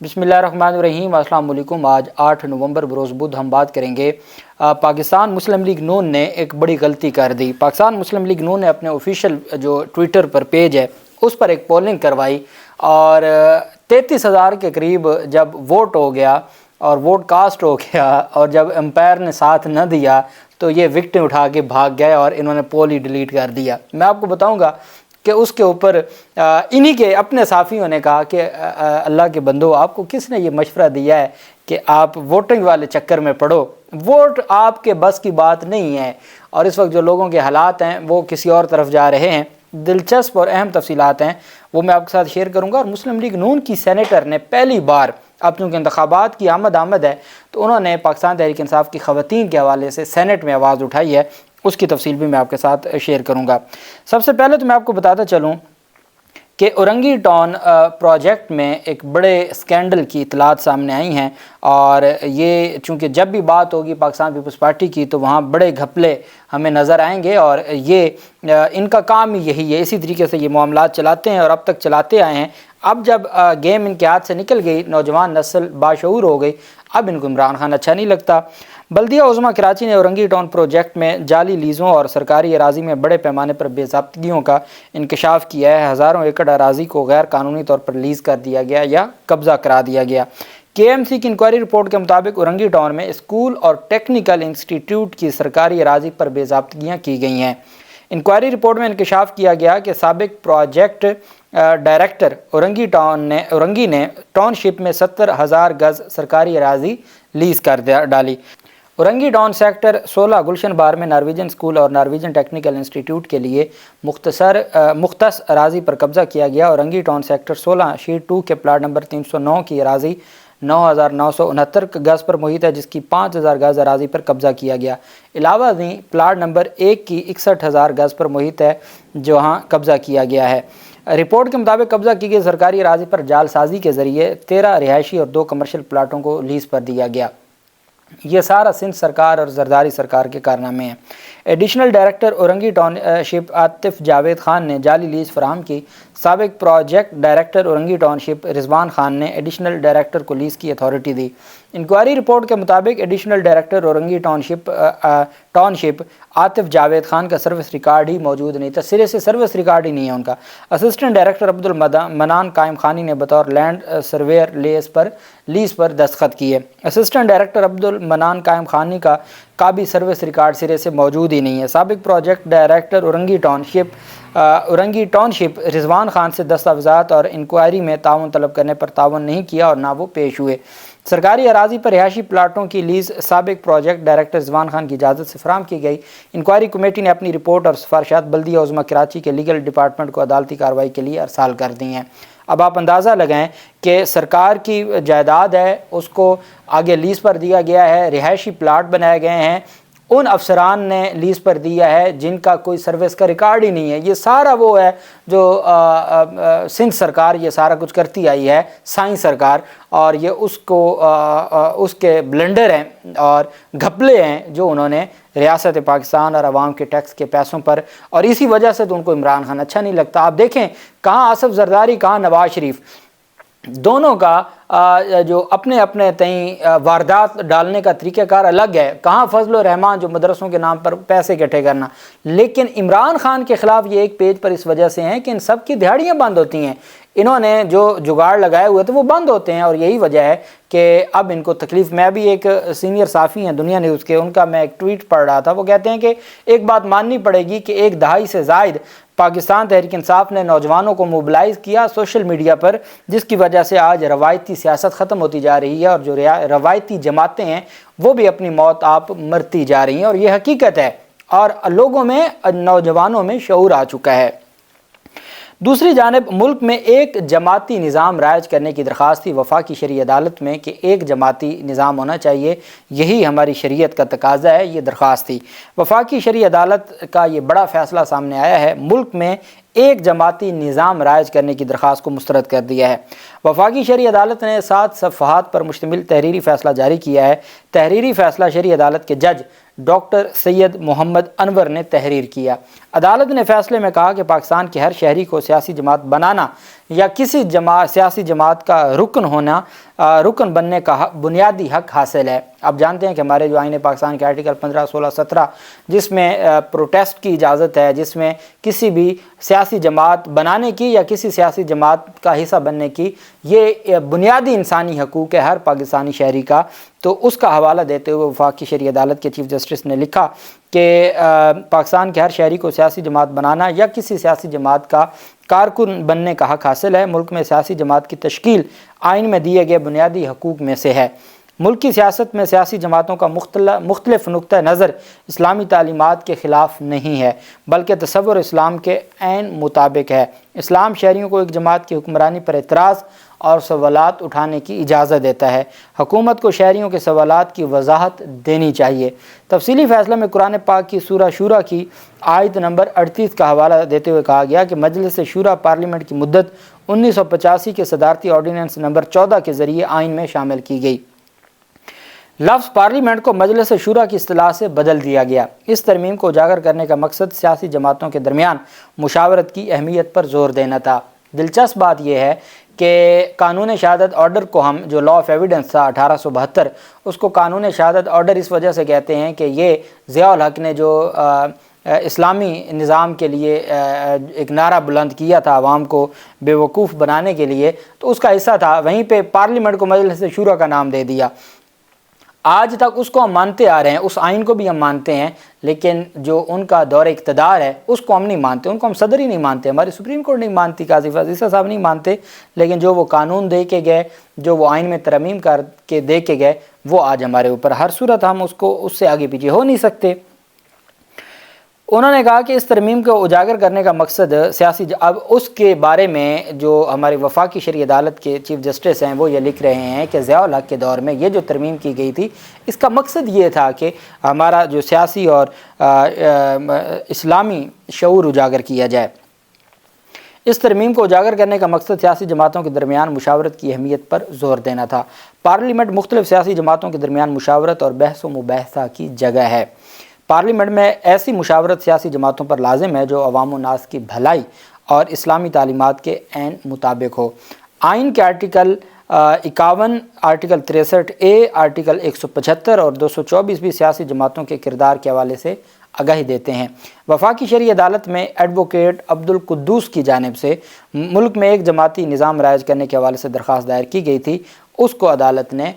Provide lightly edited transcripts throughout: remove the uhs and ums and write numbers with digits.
بسم اللہ الرحمن الرحیم۔ السلام علیکم۔ آج 8 نومبر بروز بدھ ہم بات کریں گے پاکستان مسلم لیگ نون نے ایک بڑی غلطی کر دی۔ پاکستان مسلم لیگ نون نے اپنے آفیشیل جو ٹویٹر پر پیج ہے اس پر ایک پولنگ کروائی اور 33,000 کے قریب جب ووٹ ہو گیا اور ووٹ کاسٹ ہو گیا اور جب امپائر نے ساتھ نہ دیا تو یہ وکٹیں اٹھا کے بھاگ گئے اور انہوں نے پول ہی ڈیلیٹ کر دیا۔ میں آپ کو بتاؤں گا کہ اس کے اوپر انہی کے اپنے صحافیوں نے کہا کہ اللہ کے بندو، آپ کو کس نے یہ مشورہ دیا ہے کہ آپ ووٹنگ والے چکر میں پڑو؟ ووٹ آپ کے بس کی بات نہیں ہے، اور اس وقت جو لوگوں کے حالات ہیں وہ کسی اور طرف جا رہے ہیں۔ دلچسپ اور اہم تفصیلات ہیں وہ میں آپ کے ساتھ شیئر کروں گا۔ اور مسلم لیگ نون کی سینیٹر نے پہلی بار، اب چونکہ انتخابات کی آمد ہے تو انہوں نے پاکستان تحریک انصاف کی خواتین کے حوالے سے سینٹ میں آواز اٹھائی ہے، اس کی تفصیل بھی میں آپ کے ساتھ شیئر کروں گا۔ سب سے پہلے تو میں آپ کو بتاتا چلوں کہ اورنگی ٹاؤن پروجیکٹ میں ایک بڑے سکینڈل کی اطلاعات سامنے آئی ہیں، اور یہ چونکہ جب بھی بات ہوگی پاکستان پیپلز پارٹی کی تو وہاں بڑے گھپلے ہمیں نظر آئیں گے، اور یہ ان کا کام ہی یہی ہے، اسی طریقے سے یہ معاملات چلاتے ہیں اور اب تک چلاتے آئے ہیں۔ اب جب گیم ان کے ہاتھ سے نکل گئی، نوجوان نسل باشعور ہو گئی، اب ان کو عمران خان اچھا نہیں لگتا۔ بلدیہ عظمیٰ کراچی نے اورنگی ٹاؤن پروجیکٹ میں جعلی لیزوں اور سرکاری اراضی میں بڑے پیمانے پر بے ضابطگیوں کا انکشاف کیا ہے۔ ہزاروں ایکڑ اراضی کو غیر قانونی طور پر لیز کر دیا گیا یا قبضہ کرا دیا گیا۔ کے ایم سی کی انکوائری رپورٹ کے مطابق اورنگی ٹاؤن میں اسکول اور ٹیکنیکل انسٹیٹیوٹ کی سرکاری اراضی پر بے ضابطگیاں کی گئی ہیں۔ انکوائری رپورٹ میں انکشاف کیا گیا کہ سابق پروجیکٹ ڈائریکٹر اورنگی نے ٹاؤن شپ میں 70,000 گز سرکاری اراضی لیز کر ڈالی۔ اورنگی ٹاؤن سیکٹر 16 گلشن بار میں نارویجن اسکول اور نارویجن ٹیکنیکل انسٹیٹیوٹ کے لیے مختص اراضی پر قبضہ کیا گیا۔ اورنگی ٹاؤن سیکٹر 16 شیٹ 2 کے پلاٹ نمبر 309 کی اراضی 9,969 گز پر محیط ہے، جس کی 5,000 گز اراضی پر قبضہ کیا گیا۔ علاوہ ازیں پلاٹ نمبر 1 کی 61,000 گز پر محیط ہے جہاں قبضہ کیا گیا ہے۔ رپورٹ کے مطابق قبضہ کی گئی سرکاری اراضی پر جعل سازی کے ذریعے 13 رہائشی اور 2 کمرشل پلاٹوں کو لیز پر دیا گیا۔ یہ سارا سندھ سرکار اور زرداری سرکار کے کارنامے ہیں۔ ایڈیشنل ڈائریکٹر اورنگی ٹاؤن شپ عاطف جاوید خان نے جعلی لیز فراہم کی۔ سابق پروجیکٹ ڈائریکٹر اورنگی ٹاؤن شپ رضوان خان نے ایڈیشنل ڈائریکٹر کو لیز کی اتھارٹی دی۔ انکوائری رپورٹ کے مطابق ایڈیشنل ڈائریکٹر اورنگی ٹاؤن شپ عاطف جاوید خان کا سروس ریکارڈ ہی موجود نہیں تھا، سرے سے سروس ریکارڈ ہی نہیں ہے ان کا۔ اسسٹنٹ ڈائریکٹر عبدالمنان قائم خانی نے بطور لینڈ سرویئر لیز پر دستخط کیے۔ اسسٹنٹ ڈائریکٹر عبدالمنان قائم خانی کا بھی سروس ریکارڈ سرے سے موجود ہی نہیں ہے۔ سابق پروجیکٹ ڈائریکٹر اورنگی ٹاؤن شپ رضوان خان سے دستاویزات اور انکوائری میں تعاون طلب کرنے پر تعاون نہیں کیا اور نہ وہ پیش ہوئے۔ سرکاری اراضی پر رہائشی پلاٹوں کی لیز سابق پروجیکٹ ڈائریکٹر رضوان خان کی اجازت سے فراہم کی گئی۔ انکوائری کمیٹی نے اپنی رپورٹ اور سفارشات بلدیہ عظمیٰ کراچی کے لیگل ڈپارٹمنٹ کو عدالتی کارروائی کے لیے ارسال کر دی ہیں۔ اب آپ اندازہ لگائیں کہ سرکار کی جائیداد ہے، اس کو آگے لیز پر دیا گیا ہے، رہائشی پلاٹ بنائے گئے ہیں، ان افسران نے لیز پر دیا ہے جن کا کوئی سروس کا ریکارڈ ہی نہیں ہے۔ یہ سارا وہ ہے جو سندھ سرکار یہ سارا کچھ کرتی آئی ہے، سائیں سرکار، اور یہ اس کے بلنڈر ہیں اور گھپلے ہیں جو انہوں نے ریاست پاکستان اور عوام کے ٹیکس کے پیسوں پر، اور اسی وجہ سے تو ان کو عمران خان اچھا نہیں لگتا۔ آپ دیکھیں کہاں آصف زرداری، کہاں نواز شریف، دونوں کا جو اپنے تئیں واردات ڈالنے کا طریقہ کار الگ ہے۔ کہاں فضل الرحمان جو مدرسوں کے نام پر پیسے اکٹھے کرنا، لیکن عمران خان کے خلاف یہ ایک پیج پر اس وجہ سے ہیں کہ ان سب کی دہاڑیاں بند ہوتی ہیں، انہوں نے جو جگاڑ لگائے ہوئے تھے وہ بند ہوتے ہیں، اور یہی وجہ ہے کہ اب ان کو تکلیف۔ میں بھی ایک سینئر صحافی ہیں دنیا نیوز کے، ان کا میں ایک ٹویٹ پڑھ رہا تھا، وہ کہتے ہیں کہ ایک بات ماننی پڑے گی کہ 1 دہائی سے زائد پاکستان تحریک انصاف نے نوجوانوں کو موبلائز کیا سوشل میڈیا پر، جس کی وجہ سے آج روایتی سیاست ختم ہوتی جا رہی ہے، اور جو روایتی جماعتیں ہیں وہ بھی اپنی موت آپ مرتی جا رہی ہیں، اور یہ حقیقت ہے، اور لوگوں میں، نوجوانوں میں شعور آ چکا ہے۔ دوسری جانب ملک میں ایک جماعتی نظام رائج کرنے کی درخواست تھی وفاقی شرعی عدالت میں کہ ایک جماعتی نظام ہونا چاہیے، یہی ہماری شریعت کا تقاضا ہے، یہ درخواست تھی۔ وفاقی شرعی عدالت کا یہ بڑا فیصلہ سامنے آیا ہے، ملک میں ایک جماعتی نظام رائج کرنے کی درخواست کو مسترد کر دیا ہے۔ وفاقی شرعی عدالت نے 7 صفحات پر مشتمل تحریری فیصلہ جاری کیا ہے۔ تحریری فیصلہ شرعی عدالت کے جج ڈاکٹر سید محمد انور نے تحریر کیا۔ عدالت نے فیصلے میں کہا کہ پاکستان کے ہر شہری کو سیاسی جماعت بنانا یا کسی سیاسی جماعت کا رکن بننے کا بنیادی حق حاصل ہے۔ آپ جانتے ہیں کہ ہمارے جو آئین پاکستان کے آرٹیکل 15، 16، 17 جس میں پروٹیسٹ کی اجازت ہے، جس میں کسی بھی سیاسی جماعت بنانے کی یا کسی سیاسی جماعت کا حصہ بننے کی، یہ بنیادی انسانی حقوق ہے ہر پاکستانی شہری کا۔ تو اس کا حوالہ دیتے ہوئے وفاقی شرعی عدالت کے چیف جسٹس نے لکھا کہ پاکستان کے ہر شہری کو سیاسی جماعت بنانا یا کسی سیاسی جماعت کا کارکن بننے کا حق حاصل ہے۔ ملک میں سیاسی جماعت کی تشکیل آئین میں دیے گئے بنیادی حقوق میں سے ہے۔ ملکی سیاست میں سیاسی جماعتوں کا مختلف نقطہ نظر اسلامی تعلیمات کے خلاف نہیں ہے، بلکہ تصور اسلام کے عین مطابق ہے۔ اسلام شہریوں کو ایک جماعت کی حکمرانی پر اعتراض اور سوالات اٹھانے کی اجازت دیتا ہے۔ حکومت کو شہریوں کے سوالات کی وضاحت دینی چاہیے۔ تفصیلی فیصلہ میں قرآن پاک کی سورہ شورا کی آیت نمبر 38 کا حوالہ دیتے ہوئے کہا گیا کہ مجلس شورا پارلیمنٹ کی مدت 1985 کے صدارتی آرڈیننس نمبر 14 کے ذریعے آئین میں شامل کی گئی۔ لفظ پارلیمنٹ کو مجلس شورا کی اصطلاح سے بدل دیا گیا۔ اس ترمیم کو اجاگر کرنے کا مقصد سیاسی جماعتوں کے درمیان مشاورت کی اہمیت پر زور دینا تھا۔ دلچسپ بات یہ ہے کہ قانون شہادت آرڈر کو ہم جو لا آف ایویڈنس تھا 1872، اس کو قانون شہادت آرڈر اس وجہ سے کہتے ہیں کہ یہ ضیاء الحق نے جو اسلامی نظام کے لیے ایک نعرہ بلند کیا تھا عوام کو بے وقوف بنانے کے لیے، تو اس کا حصہ تھا۔ وہیں پہ پارلیمنٹ کو مجلس شورا کا نام دے دیا۔ آج تک اس کو ہم مانتے آ رہے ہیں، اس آئین کو بھی ہم مانتے ہیں، لیکن جو ان کا دور اقتدار ہے اس کو ہم نہیں مانتے، ان کو ہم صدر ہی نہیں مانتے، ہماری سپریم کورٹ نہیں مانتی، قاضی فاضل صاحب نہیں مانتے، لیکن جو وہ قانون دے کے گئے، جو وہ آئین میں ترمیم کر کے دے کے گئے، وہ آج ہمارے اوپر ہر صورت ہم اس سے آگے پیچھے ہو نہیں سکتے۔ انہوں نے کہا کہ اس ترمیم کو اجاگر کرنے کا مقصد اب اس کے بارے میں جو ہماری وفاقی شرعی عدالت کے چیف جسٹس ہیں وہ یہ لکھ رہے ہیں کہ ضیاء الحق کے دور میں یہ جو ترمیم کی گئی تھی، اس کا مقصد یہ تھا کہ ہمارا جو سیاسی اور اسلامی شعور اجاگر کیا جائے۔ اس ترمیم کو اجاگر کرنے کا مقصد سیاسی جماعتوں کے درمیان مشاورت کی اہمیت پر زور دینا تھا۔ پارلیمنٹ مختلف سیاسی جماعتوں کے درمیان مشاورت اور بحث و مباحثہ کی جگہ ہے۔ پارلیمنٹ میں ایسی مشاورت سیاسی جماعتوں پر لازم ہے جو عوام و ناس کی بھلائی اور اسلامی تعلیمات کے عین مطابق ہو۔ آئین کے آرٹیکل 51، آرٹیکل 63A، آرٹیکل 175 اور 224 بھی سیاسی جماعتوں کے کردار کے حوالے سے آگاہی دیتے ہیں۔ وفاقی شرعی عدالت میں ایڈوکیٹ عبدالقدوس کی جانب سے ملک میں ایک جماعتی نظام رائج کرنے کے حوالے سے درخواست دائر کی گئی تھی، اس کو عدالت نے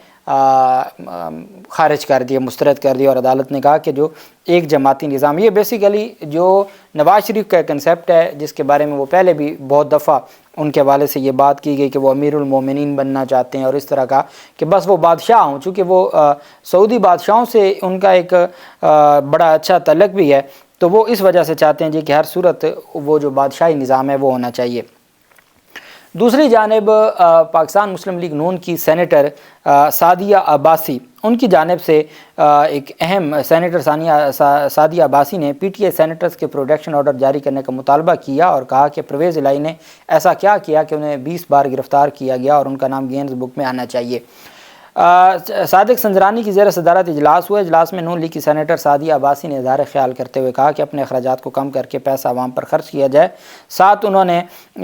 خارج کر دیا، مسترد کر دیا، اور عدالت نے کہا کہ جو ایک جماعتی نظام، یہ بیسیکلی جو نواز شریف کا کنسیپٹ ہے جس کے بارے میں وہ پہلے بھی بہت دفعہ ان کے حوالے سے یہ بات کی گئی کہ وہ امیر المومنین بننا چاہتے ہیں، اور اس طرح کا کہ بس وہ بادشاہ ہوں، چونکہ وہ سعودی بادشاہوں سے ان کا ایک بڑا اچھا تعلق بھی ہے، تو وہ اس وجہ سے چاہتے ہیں جی کہ ہر صورت وہ جو بادشاہی نظام ہے وہ ہونا چاہیے۔ دوسری جانب پاکستان مسلم لیگ نون کی سینیٹر سعدیہ عباسی، ان کی جانب سے ایک اہم سینیٹر سعدیہ عباسی نے پی ٹی آئی سینیٹرز کے پروٹیکشن آرڈر جاری کرنے کا مطالبہ کیا اور کہا کہ پرویز الہی نے ایسا کیا کیا کہ انہیں 20 بار گرفتار کیا گیا اور ان کا نام گینز بک میں آنا چاہیے۔ صادق سنجرانی کی زیر صدارت اجلاس ہوا۔ اجلاس میں نون لیگ کی سینیٹر سعدیہ عباسی نے اظہار خیال کرتے ہوئے کہا کہ اپنے اخراجات کو کم کر کے پیسہ عوام پر خرچ کیا جائے۔ ساتھ انہوں نے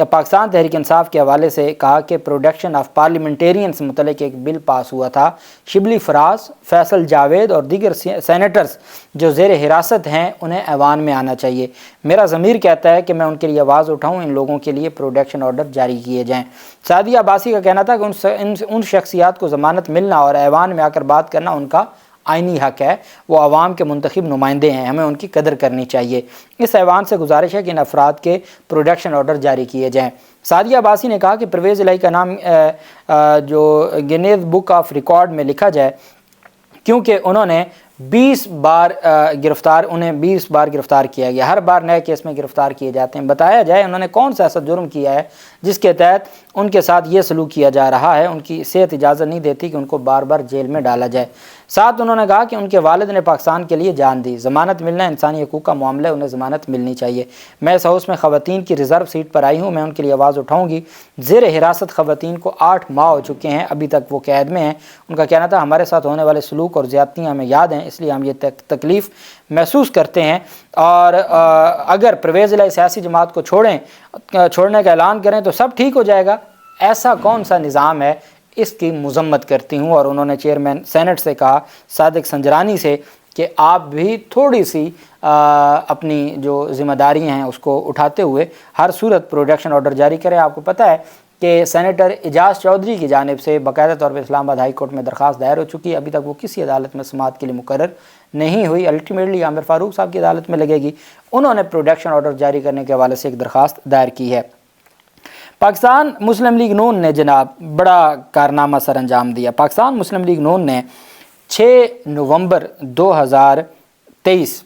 پاکستان تحریک انصاف کے حوالے سے کہا کہ پروڈکشن آف پارلیمنٹیرینز متعلق ایک بل پاس ہوا تھا۔ شبلی فراز، فیصل جاوید اور دیگر سینیٹرز جو زیر حراست ہیں انہیں ایوان میں آنا چاہیے۔ میرا ضمیر کہتا ہے کہ میں ان کے لیے آواز اٹھاؤں، ان لوگوں کے لیے پروڈکشن آرڈر جاری کیے جائیں۔ سعدیہ عباسی کا کہنا تھا کہ ان شخصیات کو ضمانت ملنا اور ایوان میں آ کر بات کرنا ان کا آئینی حق ہے، وہ عوام کے منتخب نمائندے ہیں، ہمیں ان کی قدر کرنی چاہیے۔ اس ایوان سے گزارش ہے کہ ان افراد کے پروڈکشن آرڈر جاری کیے جائیں۔ سعدیہ عباسی نے کہا کہ پرویز الہی کا نام جو گینیز بک آف ریکارڈ میں لکھا جائے، کیونکہ انہوں نے 20 بار گرفتار کیا گیا، ہر بار نئے کیس میں گرفتار کیے جاتے ہیں۔ بتایا جائے انہوں نے کون سا ایسا جرم کیا ہے جس کے تحت ان کے ساتھ یہ سلوک کیا جا رہا ہے، ان کی صحت اجازت نہیں دیتی کہ ان کو بار بار جیل میں ڈالا جائے۔ ساتھ انہوں نے کہا کہ ان کے والد نے پاکستان کے لیے جان دی، ضمانت ملنا انسانی حقوق کا معاملہ ہے، انہیں ضمانت ملنی چاہیے۔ میں اس ہاؤس میں خواتین کی ریزرو سیٹ پر آئی ہوں، میں ان کے لیے آواز اٹھاؤں گی۔ زیر حراست خواتین کو 8 ماہ ہو چکے ہیں، ابھی تک وہ قید میں ہیں۔ ان کا کہنا تھا ہمارے ساتھ ہونے والے سلوک اور زیادتیاں ہمیں یاد ہیں، اس لیے ہم یہ تکلیف محسوس کرتے ہیں، اور اگر پرویز الہی سیاسی جماعت کو چھوڑنے کا اعلان کریں تو سب ٹھیک ہو جائے گا، ایسا کون سا نظام ہے؟ اس کی مذمت کرتی ہوں۔ اور انہوں نے چیئرمین سینٹ سے کہا، صادق سنجرانی سے، کہ آپ بھی تھوڑی سی اپنی جو ذمہ داریاں ہیں اس کو اٹھاتے ہوئے ہر صورت پروٹیکشن آرڈر جاری کریں۔ آپ کو پتہ ہے کہ سینیٹر اعجاز چودھری کی جانب سے باقاعدہ طور پر اسلام آباد ہائی کورٹ میں درخواست دائر ہو چکی ہے، ابھی تک وہ کسی عدالت میں سماعت کے لیے مقرر نہیں ہوئی، الٹیمیٹلی عامر فاروق صاحب کی عدالت میں لگے گی۔ انہوں نے پروٹیکشن آرڈر جاری کرنے کے حوالے سے ایک درخواست دائر کی ہے۔ پاکستان مسلم لیگ نون نے جناب بڑا کارنامہ سر انجام دیا۔ پاکستان مسلم لیگ نون نے 6 نومبر 2023،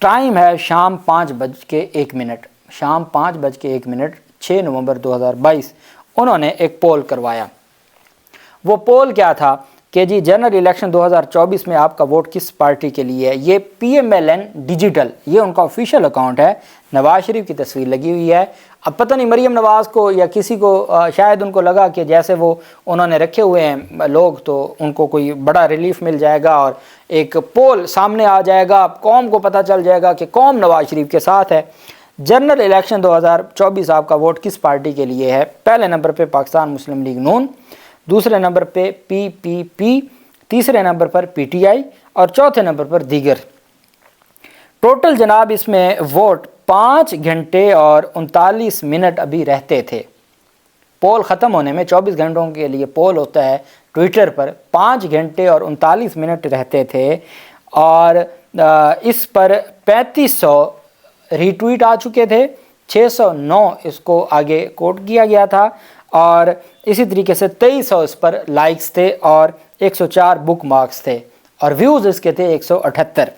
ٹائم ہے شام 5:01، شام 5:01، 6 نومبر 2022، انہوں نے ایک پول کروایا۔ وہ پول کیا تھا کہ جی جنرل الیکشن 2024 میں آپ کا ووٹ کس پارٹی کے لیے ہے؟ یہ PMLN ڈیجیٹل، یہ ان کا آفیشیل اکاؤنٹ ہے، نواز شریف کی تصویر لگی ہوئی ہے۔ اب پتہ نہیں مریم نواز کو یا کسی کو شاید ان کو لگا کہ جیسے وہ انہوں نے رکھے ہوئے ہیں لوگ تو ان کو کوئی بڑا ریلیف مل جائے گا اور ایک پول سامنے آ جائے گا، قوم کو پتہ چل جائے گا کہ قوم نواز شریف کے ساتھ ہے۔ جنرل الیکشن 2024 آپ کا ووٹ کس پارٹی کے لیے ہے؟ پہلے نمبر پہ پاکستان مسلم لیگ نون، دوسرے نمبر پہ PPP، تیسرے نمبر پر PTI اور چوتھے نمبر پر دیگر۔ ٹوٹل جناب اس میں ووٹ 5 گھنٹے اور 39 منٹ ابھی رہتے تھے پول ختم ہونے میں۔ 24 گھنٹوں کے لیے پول ہوتا ہے ٹویٹر پر، 5 گھنٹے اور 39 منٹ رہتے تھے، اور اس پر 3500 ری ٹویٹ آ چکے تھے، 609 اس کو آگے کوٹ کیا گیا تھا، اور اسی طریقے سے 2300 اس پر لائکس تھے اور 104 بک مارکس تھے، اور ویوز اس کے تھے 178۔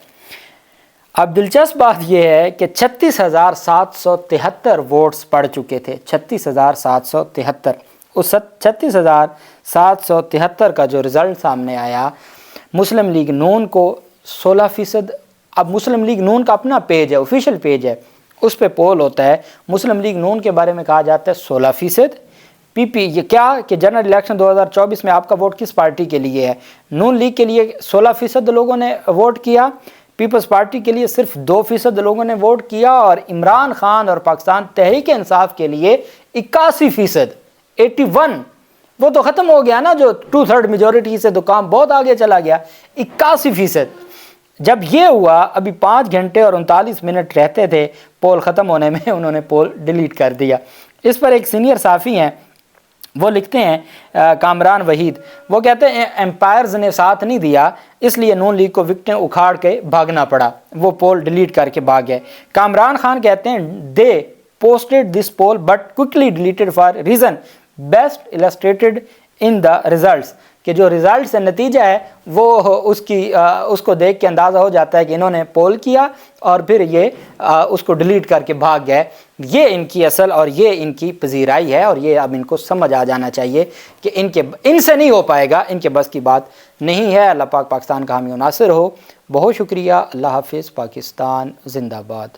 اب دلچسپ بات یہ ہے کہ 36,773 ووٹس پڑ چکے تھے، 36,773۔ اس 36,773 کا جو رزلٹ سامنے آیا، مسلم لیگ نون کو 16%۔ اب مسلم لیگ نون کا اپنا پیج ہے، آفیشیل پیج ہے، اس پہ پول ہوتا ہے، مسلم لیگ نون کے بارے میں کہا جاتا ہے 16%۔ یہ کیا کہ جنرل الیکشن 2024 میں آپ کا ووٹ کس پارٹی کے لیے ہے؟ نون لیگ کے لیے 16% لوگوں نے ووٹ کیا، پیپلز پارٹی کے لیے صرف 2% لوگوں نے ووٹ کیا، اور عمران خان اور پاکستان تحریک انصاف کے لیے 81%، 81۔ وہ تو ختم ہو گیا نا، جو 2/3 میجورٹی سے تو کام بہت آگے چلا گیا، 81%۔ جب یہ ہوا، ابھی 5 گھنٹے اور 39 منٹ رہتے تھے پول ختم ہونے میں، انہوں نے پول ڈیلیٹ کر دیا۔ اس پر ایک سینئر صحافی ہیں، وہ لکھتے ہیں، کامران وحید، وہ کہتے ہیں امپائرز نے ساتھ نہیں دیا، اس لیے نون لیگ کو وکٹیں اکھاڑ کے بھاگنا پڑا، وہ پول ڈیلیٹ کر کے بھاگ گئے۔ کامران خان کہتے ہیں دے posted this poll but quickly deleted for reason best illustrated in the results، کہ جو ریزلٹس سے نتیجہ ہے وہ اس کو دیکھ کے اندازہ ہو جاتا ہے کہ انہوں نے پول کیا اور پھر یہ اس کو ڈیلیٹ کر کے بھاگ گئے۔ یہ ان کی اصل اور یہ ان کی پذیرائی ہے، اور یہ اب ان کو سمجھ آ جانا چاہیے کہ ان سے نہیں ہو پائے گا، ان کے بس کی بات نہیں ہے۔ اللہ پاک پاکستان کا حامی و ناصر ہو۔ بہت شکریہ، اللہ حافظ، پاکستان زندہ باد۔